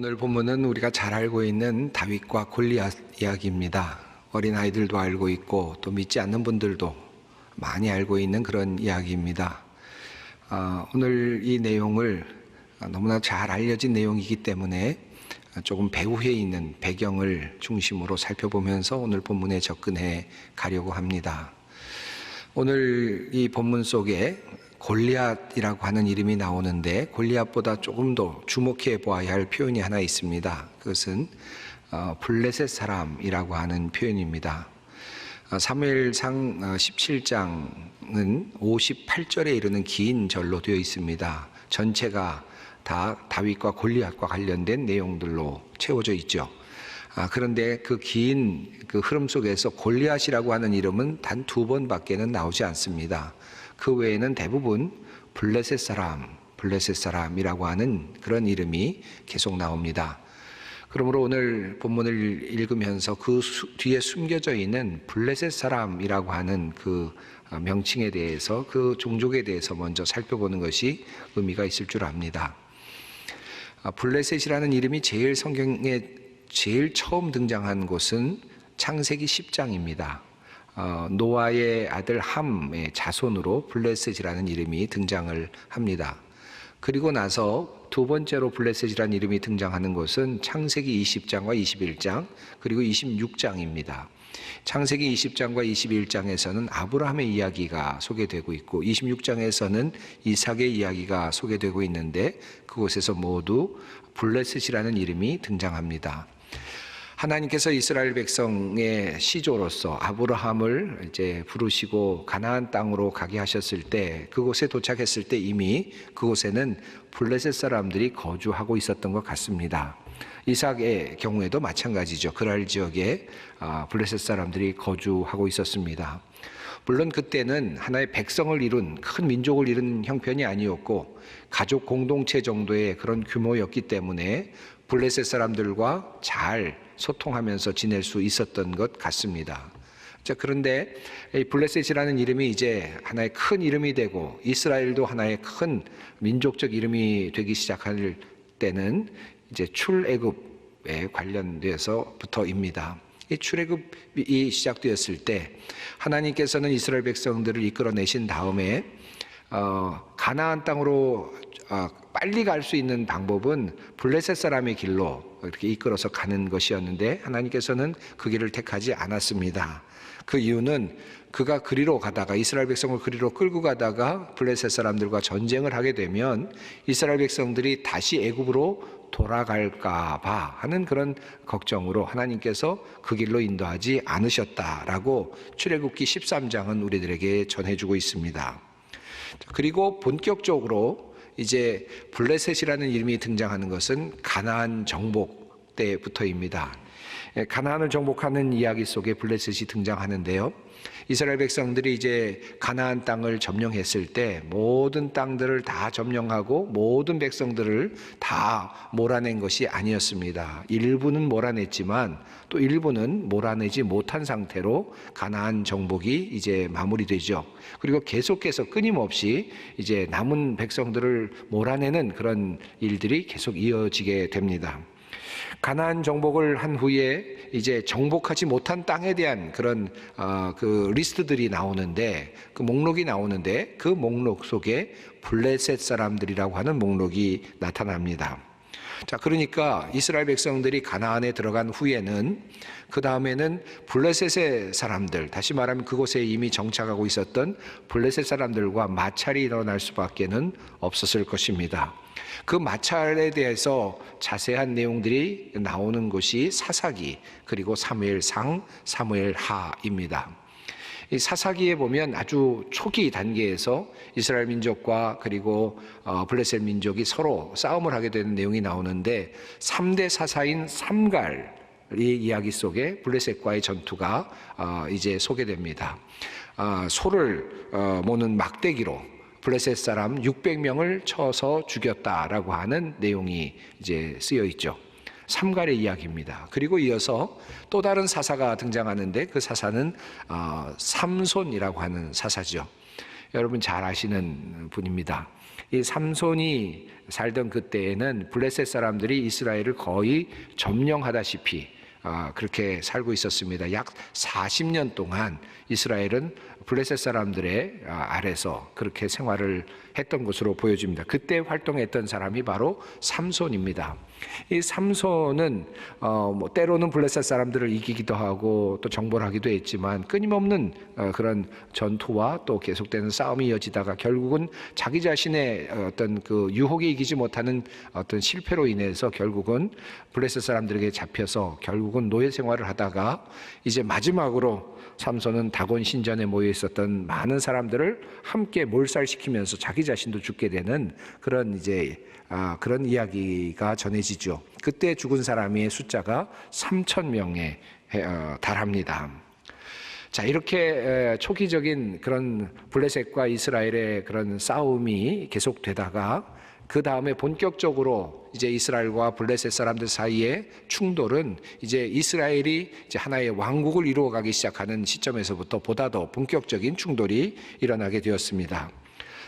오늘 본문은 우리가 잘 알고 있는 다윗과 골리앗 이야기입니다. 어린아이들도 알고 있고 또 믿지 않는 분들도 많이 알고 있는 그런 이야기입니다. 오늘 이 내용을 너무나 잘 알려진 내용이기 때문에 조금 배후에 있는 배경을 중심으로 살펴보면서 오늘 본문에 접근해 가려고 합니다. 오늘 이 본문 속에 골리앗이라고 하는 이름이 나오는데 골리앗보다 조금 더 주목해 보아야 할 표현이 하나 있습니다. 그것은 블레셋 사람이라고 하는 표현입니다. 사무엘상 17장은 58절에 이르는 긴 절로 되어 있습니다. 전체가 다 다윗과 골리앗과 관련된 내용들로 채워져 있죠. 그런데 그 긴 흐름 속에서 골리앗이라고 하는 이름은 단 2번밖에는 나오지 않습니다. 그 외에는 대부분 블레셋 사람이라고 하는 그런 이름이 계속 나옵니다. 그러므로 오늘 본문을 읽으면서 그 뒤에 숨겨져 있는 블레셋 사람이라고 하는 그 명칭에 대해서, 그 종족에 대해서 먼저 살펴보는 것이 의미가 있을 줄 압니다. 블레셋이라는 이름이 성경에 제일 처음 등장한 곳은 창세기 10장입니다. 노아의 아들 함의 자손으로 블레셋이라는 이름이 등장을 합니다. 그리고 나서 두 번째로 블레셋이라는 이름이 등장하는 것은 창세기 20장과 21장 그리고 26장입니다. 창세기 20장과 21장에서는 아브라함의 이야기가 소개되고 있고 26장에서는 이삭의 이야기가 소개되고 있는데 그곳에서 모두 블레셋이라는 이름이 등장합니다. 하나님께서 이스라엘 백성의 시조로서 아브라함을 이제 부르시고 가나안 땅으로 가게 하셨을 때, 그곳에 도착했을 때 이미 그곳에는 블레셋 사람들이 거주하고 있었던 것 같습니다. 이삭의 경우에도 마찬가지죠. 그랄 지역에 블레셋 사람들이 거주하고 있었습니다. 물론 그때는 하나의 백성을 이룬, 큰 민족을 이룬 형편이 아니었고 가족 공동체 정도의 그런 규모였기 때문에 블레셋 사람들과 잘 소통하면서 지낼 수 있었던 것 같습니다. 자, 그런데 이 블레셋이라는 이름이 이제 하나의 큰 이름이 되고 이스라엘도 하나의 큰 민족적 이름이 되기 시작할 때는 이제 출애굽에 관련돼서부터입니다. 이 출애굽이 시작되었을 때 하나님께서는 이스라엘 백성들을 이끌어내신 다음에 가나안 땅으로 빨리 갈 수 있는 방법은 블레셋 사람의 길로 이렇게 이끌어서 가는 것이었는데 하나님께서는 그 길을 택하지 않았습니다. 그 이유는 그가 그리로 가다가 이스라엘 백성을 그리로 끌고 가다가 블레셋 사람들과 전쟁을 하게 되면 이스라엘 백성들이 다시 애굽으로 돌아갈까 봐 하는 그런 걱정으로 하나님께서 그 길로 인도하지 않으셨다라고 출애굽기 13장은 우리들에게 전해주고 있습니다. 그리고 본격적으로 이제 블레셋이라는 이름이 등장하는 것은 가나안 정복 때부터입니다. 가나안을 정복하는 이야기 속에 블레셋이 등장하는데요. 이스라엘 백성들이 이제 가나안 땅을 점령했을 때 모든 땅들을 다 점령하고 모든 백성들을 다 몰아낸 것이 아니었습니다. 일부는 몰아냈지만 또 일부는 몰아내지 못한 상태로 가나안 정복이 이제 마무리되죠. 그리고 계속해서 끊임없이 이제 남은 백성들을 몰아내는 그런 일들이 계속 이어지게 됩니다. 가나안 정복을 한 후에 이제 정복하지 못한 땅에 대한 그런 그 리스트들이 나오는데, 그 목록이 나오는데 그 목록 속에 블레셋 사람들이라고 하는 목록이 나타납니다. 자, 그러니까 이스라엘 백성들이 가나안에 들어간 후에는 그 다음에는 블레셋의 사람들, 다시 말하면 그곳에 이미 정착하고 있었던 블레셋 사람들과 마찰이 일어날 수밖에는 없었을 것입니다. 그 마찰에 대해서 자세한 내용들이 나오는 것이 사사기 그리고 사무엘상, 사무엘하입니다. 이 사사기에 보면 아주 초기 단계에서 이스라엘 민족과 그리고 블레셋 민족이 서로 싸움을 하게 되는 내용이 나오는데 3대 사사인 삼갈의 이야기 속에 블레셋과의 전투가 이제 소개됩니다. 소를 모는 막대기로 블레셋 사람 600명을 쳐서 죽였다라고 하는 내용이 이제 쓰여 있죠. 삼갈의 이야기입니다. 그리고 이어서 또 다른 사사가 등장하는데 그 사사는 삼손이라고 하는 사사죠. 여러분 잘 아시는 분입니다. 이 삼손이 살던 그때에는 블레셋 사람들이 이스라엘을 거의 점령하다시피 그렇게 살고 있었습니다. 약 40년 동안 이스라엘은 블레셋 사람들의 아래서 그렇게 생활을 했던 것으로 보여집니다. 그때 활동했던 사람이 바로 삼손입니다. 이 삼손은 때로는 블레셋 사람들을 이기기도 하고 또 정벌 하기도 했지만 끊임없는 그런 전투와 또 계속되는 싸움이 이어지다가 결국은 자기 자신의 어떤 그 유혹에 이기지 못하는 어떤 실패로 인해서 결국은 블레셋 사람들에게 잡혀서 결국은 노예 생활을 하다가 이제 마지막으로 삼손은 다곤 신전에 모여 있었던 많은 사람들을 함께 몰살시키면서 자기 자신도 죽게 되는 그런 그런 이야기가 전해지죠. 그때 죽은 사람의 숫자가 3,000명에 달합니다. 자, 이렇게 초기적인 그런 블레셋과 이스라엘의 그런 싸움이 계속되다가 그 다음에 본격적으로 이제 이스라엘과 블레셋 사람들 사이의 충돌은 이제 이스라엘이 이제 하나의 왕국을 이루어가기 시작하는 시점에서부터 보다 더 본격적인 충돌이 일어나게 되었습니다.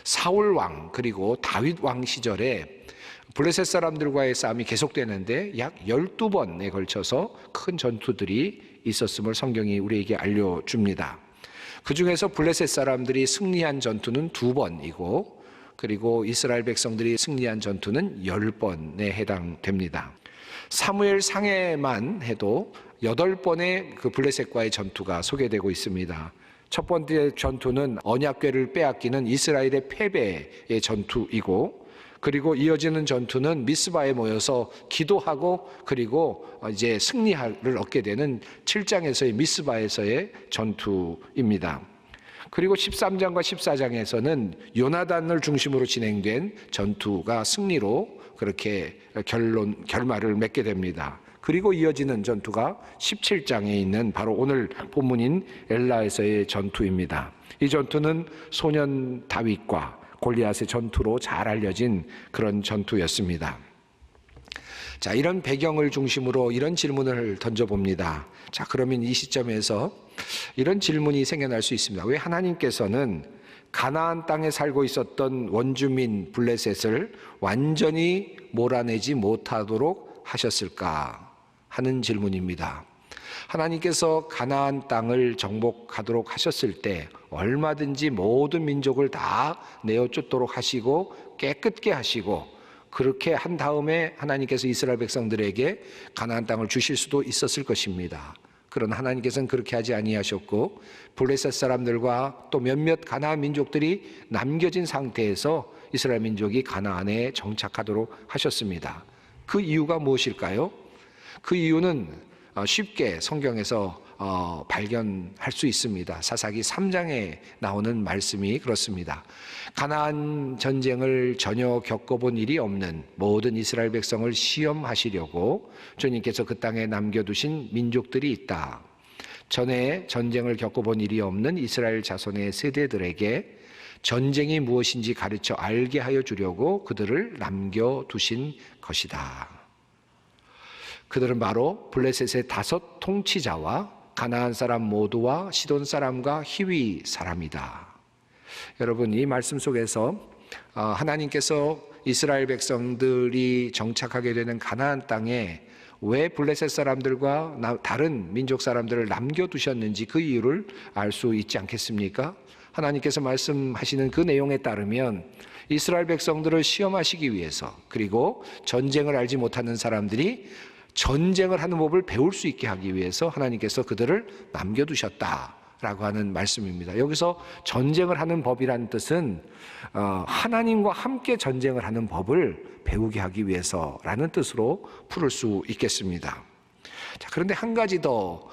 사울 왕 그리고 다윗 왕 시절에 블레셋 사람들과의 싸움이 계속되는데 약 12번에 걸쳐서 큰 전투들이 있었음을 성경이 우리에게 알려줍니다. 그 중에서 블레셋 사람들이 승리한 전투는 2번이고 그리고 이스라엘 백성들이 승리한 전투는 10번에 해당됩니다. 사무엘 상해만 해도 8번의 그 블레셋과의 전투가 소개되고 있습니다. 첫 번째 전투는 언약궤를 빼앗기는 이스라엘의 패배의 전투이고 그리고 이어지는 전투는 미스바에 모여서 기도하고 그리고 이제 승리를 얻게 되는 7장에서의 미스바에서의 전투입니다. 그리고 13장과 14장에서는 요나단을 중심으로 진행된 전투가 승리로 그렇게 결말을 맺게 됩니다. 그리고 이어지는 전투가 17장에 있는 바로 오늘 본문인 엘라에서의 전투입니다. 이 전투는 소년 다윗과 골리앗의 전투로 잘 알려진 그런 전투였습니다. 자, 이런 배경을 중심으로 이런 질문을 던져봅니다. 자, 그러면 이 시점에서 이런 질문이 생겨날 수 있습니다. 왜 하나님께서는 가나안 땅에 살고 있었던 원주민 블레셋을 완전히 몰아내지 못하도록 하셨을까 하는 질문입니다. 하나님께서 가나안 땅을 정복하도록 하셨을 때 얼마든지 모든 민족을 다 내어쫓도록 하시고 깨끗게 하시고 그렇게 한 다음에 하나님께서 이스라엘 백성들에게 가나안 땅을 주실 수도 있었을 것입니다. 그러나 하나님께서는 그렇게 하지 아니하셨고 블레셋 사람들과 또 몇몇 가나안 민족들이 남겨진 상태에서 이스라엘 민족이 가나안에 정착하도록 하셨습니다. 그 이유가 무엇일까요? 그 이유는 쉽게 성경에서 발견할 수 있습니다. 사사기 3장에 나오는 말씀이 그렇습니다. 가나안 전쟁을 전혀 겪어본 일이 없는 모든 이스라엘 백성을 시험하시려고 주님께서 그 땅에 남겨두신 민족들이 있다. 전에 전쟁을 겪어본 일이 없는 이스라엘 자손의 세대들에게 전쟁이 무엇인지 가르쳐 알게 하여 주려고 그들을 남겨두신 것이다. 그들은 바로 블레셋의 5 통치자와 가나안 사람 모두와 시돈 사람과 히위 사람이다. 여러분, 이 말씀 속에서 하나님께서 이스라엘 백성들이 정착하게 되는 가나안 땅에 왜 블레셋 사람들과 다른 민족 사람들을 남겨두셨는지 그 이유를 알 수 있지 않겠습니까? 하나님께서 말씀하시는 그 내용에 따르면 이스라엘 백성들을 시험하시기 위해서 그리고 전쟁을 알지 못하는 사람들이 전쟁을 하는 법을 배울 수 있게 하기 위해서 하나님께서 그들을 남겨두셨다라고 하는 말씀입니다. 여기서 전쟁을 하는 법이라는 뜻은 하나님과 함께 전쟁을 하는 법을 배우게 하기 위해서라는 뜻으로 풀을 수 있겠습니다. 자, 그런데 한 가지 더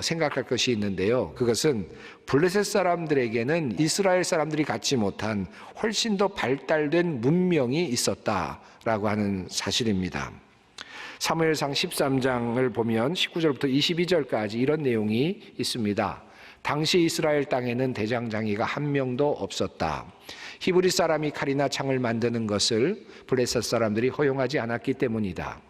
생각할 것이 있는데요. 그것은 블레셋 사람들에게는 이스라엘 사람들이 갖지 못한 훨씬 더 발달된 문명이 있었다라고 하는 사실입니다. 사무엘상 13장을 보면 19절부터 22절까지 이런 내용이 있습니다. 당시 이스라엘 땅에는 대장장이가 한 명도 없었다. 히브리 사람이 칼이나 창을 만드는 것을 블레셋 사람들이 허용하지 않았기 때문이다.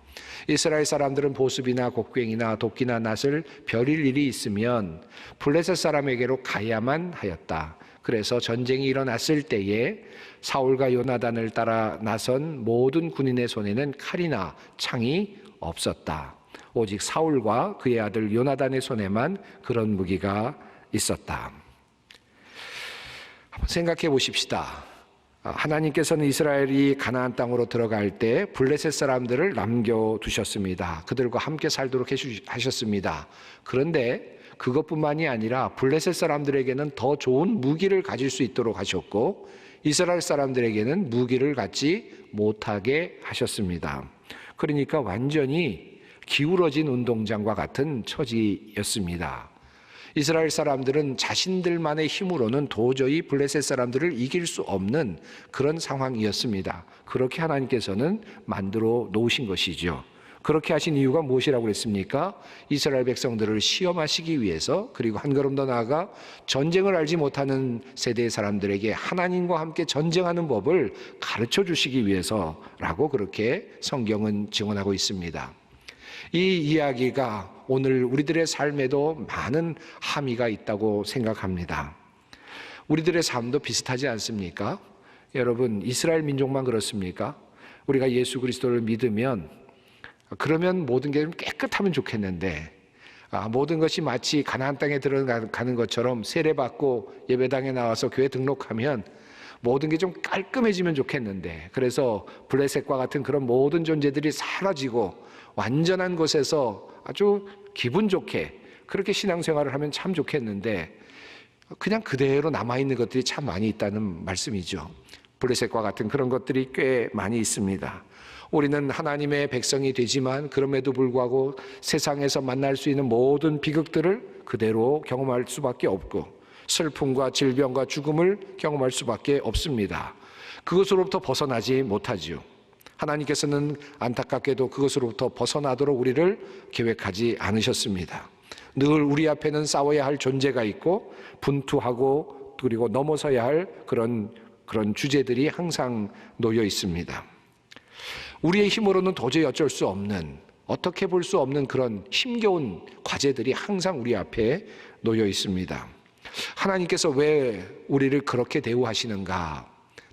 이스라엘 사람들은 보습이나 곡괭이나 도끼나 낫을 벼릴 일이 있으면 블레셋 사람에게로 가야만 하였다. 그래서 전쟁이 일어났을 때에 사울과 요나단을 따라 나선 모든 군인의 손에는 칼이나 창이 없었다. 오직 사울과 그의 아들 요나단의 손에만 그런 무기가 있었다. 한번 생각해 보십시다. 하나님께서는 이스라엘이 가나안 땅으로 들어갈 때 블레셋 사람들을 남겨두셨습니다. 그들과 함께 살도록 하셨습니다. 그런데 그것뿐만이 아니라 블레셋 사람들에게는 더 좋은 무기를 가질 수 있도록 하셨고 이스라엘 사람들에게는 무기를 갖지 못하게 하셨습니다. 그러니까 완전히 기울어진 운동장과 같은 처지였습니다. 이스라엘 사람들은 자신들만의 힘으로는 도저히 블레셋 사람들을 이길 수 없는 그런 상황이었습니다. 그렇게 하나님께서는 만들어 놓으신 것이죠. 그렇게 하신 이유가 무엇이라고 그랬습니까? 이스라엘 백성들을 시험하시기 위해서, 그리고 한 걸음 더 나아가 전쟁을 알지 못하는 세대의 사람들에게 하나님과 함께 전쟁하는 법을 가르쳐 주시기 위해서라고 그렇게 성경은 증언하고 있습니다. 이 이야기가 오늘 우리들의 삶에도 많은 함의가 있다고 생각합니다. 우리들의 삶도 비슷하지 않습니까? 여러분, 이스라엘 민족만 그렇습니까? 우리가 예수 그리스도를 믿으면 그러면 모든 게 좀 깨끗하면 좋겠는데 모든 것이 마치 가나안 땅에 들어가는 것처럼 세례받고 예배당에 나와서 교회 등록하면 모든 게 좀 깔끔해지면 좋겠는데, 그래서 블레셋과 같은 그런 모든 존재들이 사라지고 완전한 곳에서 아주 기분 좋게 그렇게 신앙생활을 하면 참 좋겠는데 그냥 그대로 남아있는 것들이 참 많이 있다는 말씀이죠. 블레셋과 같은 그런 것들이 꽤 많이 있습니다. 우리는 하나님의 백성이 되지만 그럼에도 불구하고 세상에서 만날 수 있는 모든 비극들을 그대로 경험할 수밖에 없고 슬픔과 질병과 죽음을 경험할 수밖에 없습니다. 그것으로부터 벗어나지 못하죠. 하나님께서는 안타깝게도 그것으로부터 벗어나도록 우리를 계획하지 않으셨습니다. 늘 우리 앞에는 싸워야 할 존재가 있고 분투하고 그리고 넘어서야 할 그런 주제들이 항상 놓여 있습니다. 우리의 힘으로는 도저히 어쩔 수 없는, 어떻게 볼 수 없는 그런 힘겨운 과제들이 항상 우리 앞에 놓여 있습니다. 하나님께서 왜 우리를 그렇게 대우하시는가?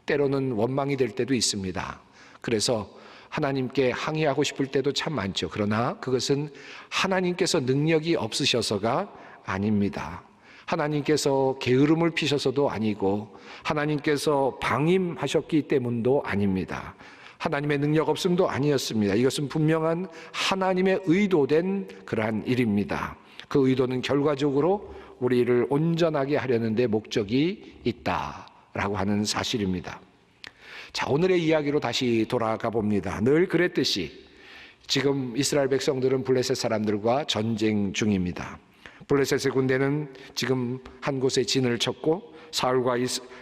때로는 원망이 될 때도 있습니다. 그래서 하나님께 항의하고 싶을 때도 참 많죠. 그러나 그것은 하나님께서 능력이 없으셔서가 아닙니다. 하나님께서 게으름을 피셔서도 아니고 하나님께서 방임하셨기 때문도 아닙니다. 하나님의 능력 없음도 아니었습니다. 이것은 분명한 하나님의 의도된 그러한 일입니다. 그 의도는 결과적으로 우리를 온전하게 하려는 데 목적이 있다라고 하는 사실입니다. 자, 오늘의 이야기로 다시 돌아가 봅니다. 늘 그랬듯이 지금 이스라엘 백성들은 블레셋 사람들과 전쟁 중입니다. 블레셋의 군대는 지금 한 곳에 진을 쳤고 사울과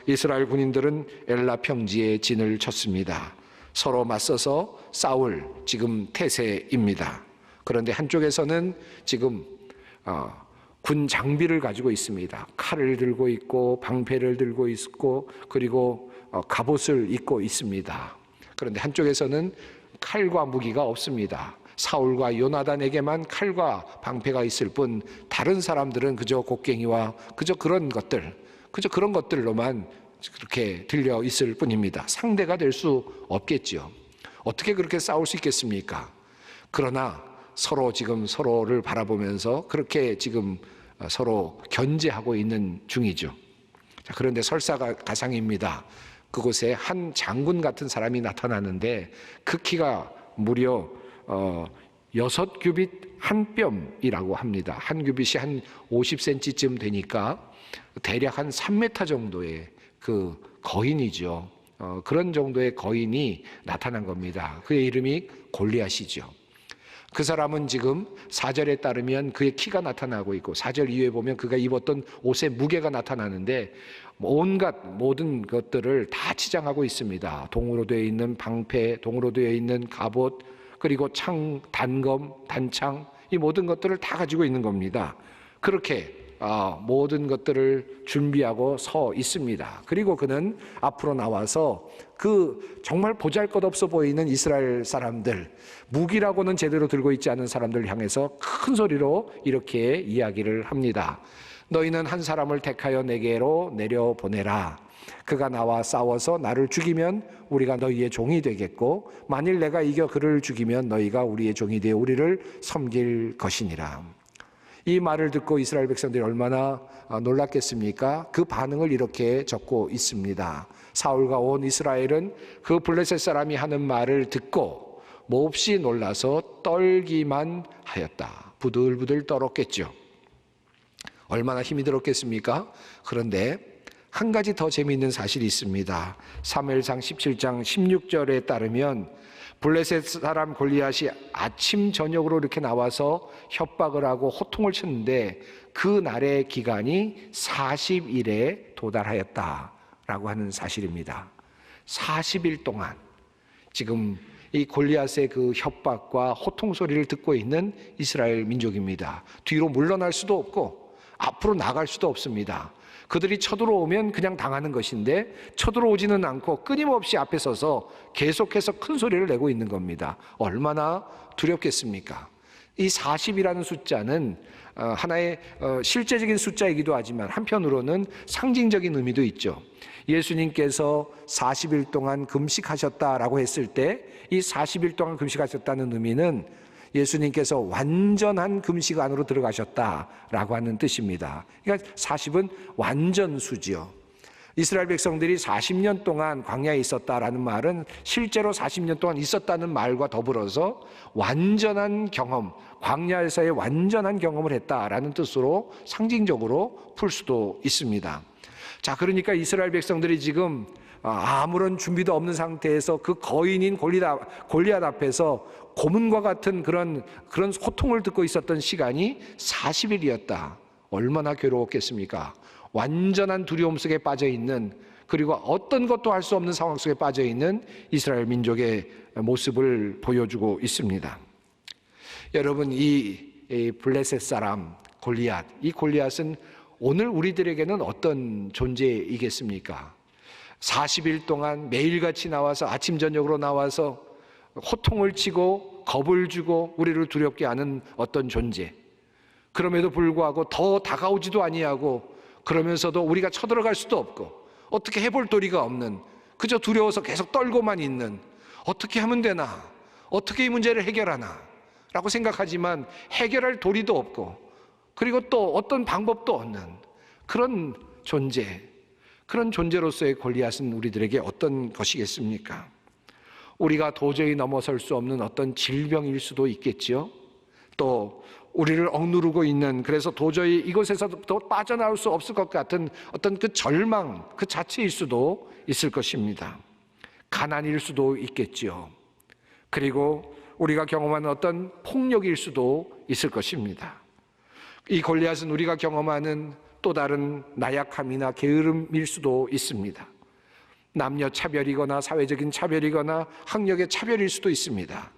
이스라엘 군인들은 엘라 평지에 진을 쳤습니다. 서로 맞서서 싸울 지금 태세입니다. 그런데 한쪽에서는 지금 군 장비를 가지고 있습니다. 칼을 들고 있고 방패를 들고 있고 그리고 갑옷을 입고 있습니다. 그런데 한쪽에서는 칼과 무기가 없습니다. 사울과 요나단에게만 칼과 방패가 있을 뿐 다른 사람들은 그저 곡괭이와 그저 그런 것들로만 그렇게 들려 있을 뿐입니다. 상대가 될 수 없겠죠. 어떻게 그렇게 싸울 수 있겠습니까? 그러나 지금 서로를 바라보면서 그렇게 지금 서로 견제하고 있는 중이죠. 자, 그런데 설사가상입니다. 그곳에 한 장군 같은 사람이 나타나는데 그 키가 무려 6규빗 한 뼘이라고 합니다. 한 규빗이 한 50cm쯤 되니까 대략 한 3m 정도의 그 거인이죠. 그런 정도의 거인이 나타난 겁니다. 그의 이름이 골리앗이죠. 그 사람은 지금 4절에 따르면 그의 키가 나타나고 있고 4절 이후에 보면 그가 입었던 옷의 무게가 나타나는데 온갖 모든 것들을 다 치장하고 있습니다. 동으로 되어 있는 방패, 동으로 되어 있는 갑옷, 그리고 창, 단검, 단창, 이 모든 것들을 다 가지고 있는 겁니다. 그렇게 모든 것들을 준비하고 서 있습니다. 그리고 그는 앞으로 나와서 그 정말 보잘것없어 보이는 이스라엘 사람들, 무기라고는 제대로 들고 있지 않은 사람들을 향해서 큰 소리로 이렇게 이야기를 합니다. 너희는 한 사람을 택하여 내게로 내려보내라. 그가 나와 싸워서 나를 죽이면 우리가 너희의 종이 되겠고 만일 내가 이겨 그를 죽이면 너희가 우리의 종이 되어 우리를 섬길 것이니라. 이 말을 듣고 이스라엘 백성들이 얼마나 놀랐겠습니까? 그 반응을 이렇게 적고 있습니다. 사울과 온 이스라엘은 그 블레셋 사람이 하는 말을 듣고 몹시 놀라서 떨기만 하였다. 부들부들 떨었겠죠. 얼마나 힘이 들었겠습니까? 그런데 한 가지 더 재미있는 사실이 있습니다. 사무엘상 17장 16절에 따르면 블레셋 사람 골리앗이 아침 저녁으로 이렇게 나와서 협박을 하고 호통을 쳤는데 그 날의 기간이 40일에 도달하였다라고 하는 사실입니다. 40일 동안 지금 이 골리앗의 그 협박과 호통 소리를 듣고 있는 이스라엘 민족입니다. 뒤로 물러날 수도 없고 앞으로 나갈 수도 없습니다. 그들이 쳐들어오면 그냥 당하는 것인데 쳐들어오지는 않고 끊임없이 앞에 서서 계속해서 큰 소리를 내고 있는 겁니다. 얼마나 두렵겠습니까? 이 40이라는 숫자는 하나의 실제적인 숫자이기도 하지만 한편으로는 상징적인 의미도 있죠. 예수님께서 40일 동안 금식하셨다라고 했을 때 이 40일 동안 금식하셨다는 의미는 예수님께서 완전한 금식 안으로 들어가셨다라고 하는 뜻입니다. 그러니까 40은 완전수지요. 이스라엘 백성들이 40년 동안 광야에 있었다라는 말은 실제로 40년 동안 있었다는 말과 더불어서 완전한 경험, 광야에서의 완전한 경험을 했다라는 뜻으로 상징적으로 풀 수도 있습니다. 자, 그러니까 이스라엘 백성들이 지금 아무런 준비도 없는 상태에서 그 거인인 골리앗 앞에서 고문과 같은 그런 호통을 듣고 있었던 시간이 40일이었다. 얼마나 괴로웠겠습니까? 완전한 두려움 속에 빠져 있는, 그리고 어떤 것도 할 수 없는 상황 속에 빠져 있는 이스라엘 민족의 모습을 보여주고 있습니다. 여러분, 이 블레셋 사람 골리앗, 이 골리앗은 오늘 우리들에게는 어떤 존재이겠습니까? 40일 동안 매일같이 나와서 아침 저녁으로 나와서 호통을 치고 겁을 주고 우리를 두렵게 하는 어떤 존재. 그럼에도 불구하고 더 다가오지도 아니하고 그러면서도 우리가 쳐들어갈 수도 없고 어떻게 해볼 도리가 없는, 그저 두려워서 계속 떨고만 있는, 어떻게 하면 되나, 어떻게 이 문제를 해결하나 라고 생각하지만 해결할 도리도 없고 그리고 또 어떤 방법도 없는 그런 존재, 그런 존재로서의 골리앗은 우리들에게 어떤 것이겠습니까? 우리가 도저히 넘어설 수 없는 어떤 질병일 수도 있겠지요. 또 우리를 억누르고 있는, 그래서 도저히 이곳에서 더 빠져나올 수 없을 것 같은 어떤 그 절망 그 자체일 수도 있을 것입니다. 가난일 수도 있겠지요. 그리고 우리가 경험하는 어떤 폭력일 수도 있을 것입니다. 이 골리앗은 우리가 경험하는 또 다른 나약함이나 게으름일 수도 있습니다. 남녀 차별이거나 사회적인 차별이거나 학력의 차별일 수도 있습니다.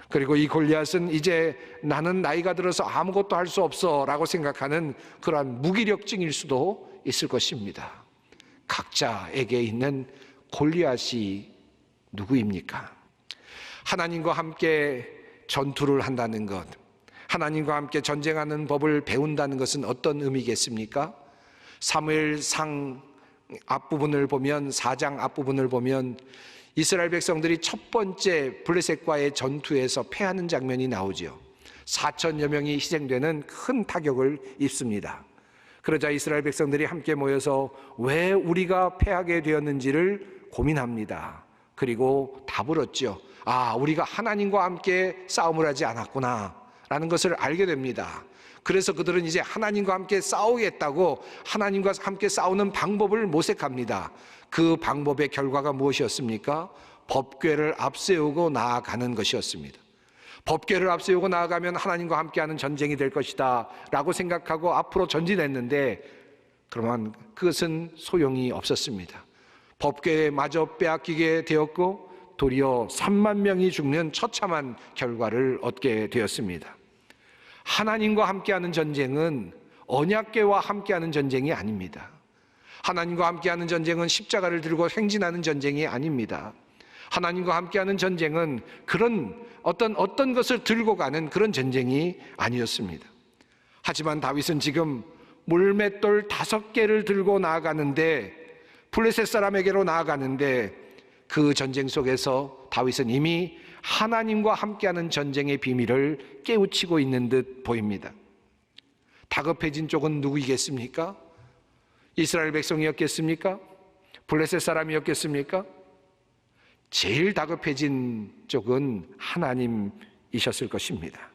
그리고 이 골리앗은 이제 나는 나이가 들어서 아무것도 할 수 없어 라고 생각하는 그러한 무기력증일 수도 있을 것입니다. 각자에게 있는 골리앗이 누구입니까? 하나님과 함께 전투를 한다는 것, 하나님과 함께 전쟁하는 법을 배운다는 것은 어떤 의미겠습니까? 사무엘상 앞부분을 보면, 4장 앞부분을 보면 이스라엘 백성들이 첫 번째 블레셋과의 전투에서 패하는 장면이 나오죠. 4천여 명이 희생되는 큰 타격을 입습니다. 그러자 이스라엘 백성들이 함께 모여서 왜 우리가 패하게 되었는지를 고민합니다. 그리고 답을 얻죠. 우리가 하나님과 함께 싸움을 하지 않았구나 라는 것을 알게 됩니다. 그래서 그들은 이제 하나님과 함께 싸우겠다고 하나님과 함께 싸우는 방법을 모색합니다. 그 방법의 결과가 무엇이었습니까? 법궤를 앞세우고 나아가는 것이었습니다. 법궤를 앞세우고 나아가면 하나님과 함께하는 전쟁이 될 것이다 라고 생각하고 앞으로 전진했는데 그러면 그것은 소용이 없었습니다. 법궤마저 빼앗기게 되었고 도리어 3만 명이 죽는 처참한 결과를 얻게 되었습니다. 하나님과 함께하는 전쟁은 언약궤와 함께하는 전쟁이 아닙니다. 하나님과 함께하는 전쟁은 십자가를 들고 행진하는 전쟁이 아닙니다. 하나님과 함께하는 전쟁은 그런 어떤 것을 들고 가는 그런 전쟁이 아니었습니다. 하지만 다윗은 지금 물맷돌 5개를 들고 나아가는데, 블레셋 사람에게로 나아가는데, 그 전쟁 속에서 다윗은 이미 하나님과 함께하는 전쟁의 비밀을 깨우치고 있는 듯 보입니다. 다급해진 쪽은 누구이겠습니까? 이스라엘 백성이었겠습니까? 블레셋 사람이었겠습니까? 제일 다급해진 쪽은 하나님이셨을 것입니다.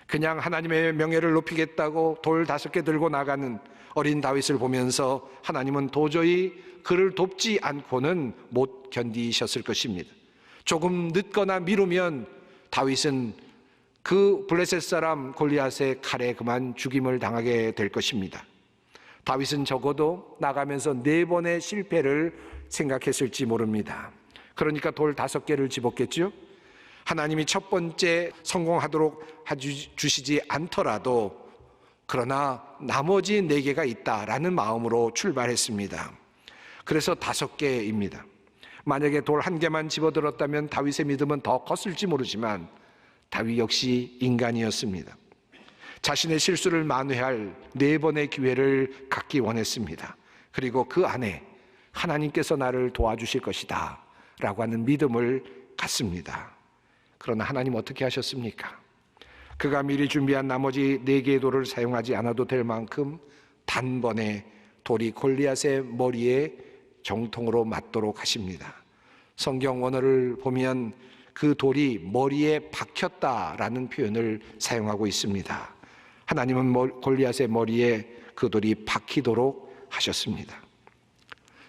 그냥 하나님의 명예를 높이겠다고 돌 5개 들고 나가는 어린 다윗을 보면서 하나님은 도저히 그를 돕지 않고는 못 견디셨을 것입니다. 조금 늦거나 미루면 다윗은 그 블레셋 사람 골리앗의 칼에 그만 죽임을 당하게 될 것입니다. 다윗은 적어도 나가면서 4번의 실패를 생각했을지 모릅니다. 그러니까 돌 5개를 집었겠죠. 하나님이 첫 번째 성공하도록 주시지 않더라도 그러나 나머지 4개가 있다라는 마음으로 출발했습니다. 그래서 5개입니다. 만약에 돌 1개만 집어들었다면 다윗의 믿음은 더 컸을지 모르지만 다윗 역시 인간이었습니다. 자신의 실수를 만회할 4번의 기회를 갖기 원했습니다. 그리고 그 안에 하나님께서 나를 도와주실 것이다 라고 하는 믿음을 갖습니다. 그러나 하나님 어떻게 하셨습니까? 그가 미리 준비한 나머지 4개의 돌을 사용하지 않아도 될 만큼 단번에 돌이 골리앗의 머리에 정통으로 맞도록 하십니다. 성경 원어를 보면 그 돌이 머리에 박혔다라는 표현을 사용하고 있습니다. 하나님은 골리앗의 머리에 그 돌이 박히도록 하셨습니다.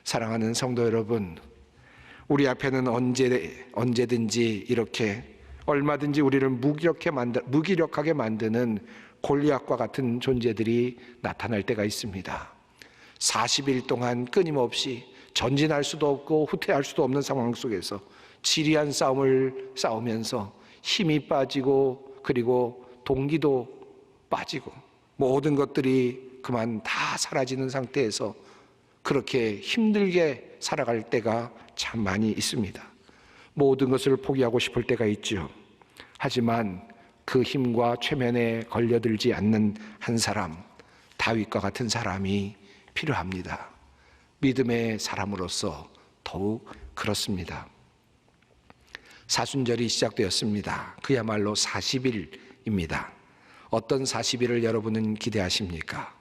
사랑하는 성도 여러분, 우리 앞에는 언제든지 이렇게 얼마든지 우리를 무기력하게 만드는 골리앗과 같은 존재들이 나타날 때가 있습니다. 40일 동안 끊임없이 전진할 수도 없고 후퇴할 수도 없는 상황 속에서 지리한 싸움을 싸우면서 힘이 빠지고 그리고 동기도 빠지고 모든 것들이 그만 다 사라지는 상태에서 그렇게 힘들게 살아갈 때가 참 많이 있습니다. 모든 것을 포기하고 싶을 때가 있죠. 하지만 그 힘과 최면에 걸려들지 않는 한 사람, 다윗과 같은 사람이 필요합니다. 믿음의 사람으로서 더욱 그렇습니다. 사순절이 시작되었습니다. 그야말로 40일입니다. 어떤 40일을 여러분은 기대하십니까?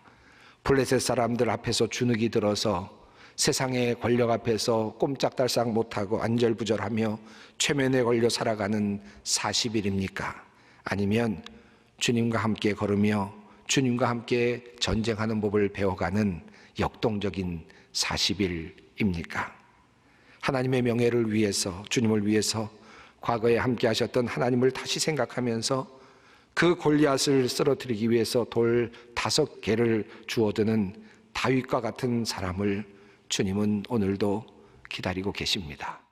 블레셋 사람들 앞에서 주눅이 들어서 세상의 권력 앞에서 꼼짝달싹 못하고 안절부절하며 최면에 걸려 살아가는 40일입니까? 아니면 주님과 함께 걸으며 주님과 함께 전쟁하는 법을 배워가는 역동적인 40일입니까? 하나님의 명예를 위해서, 주님을 위해서 과거에 함께 하셨던 하나님을 다시 생각하면서 그 골리앗을 쓰러뜨리기 위해서 돌 5개를 주워드는 다윗과 같은 사람을 주님은 오늘도 기다리고 계십니다.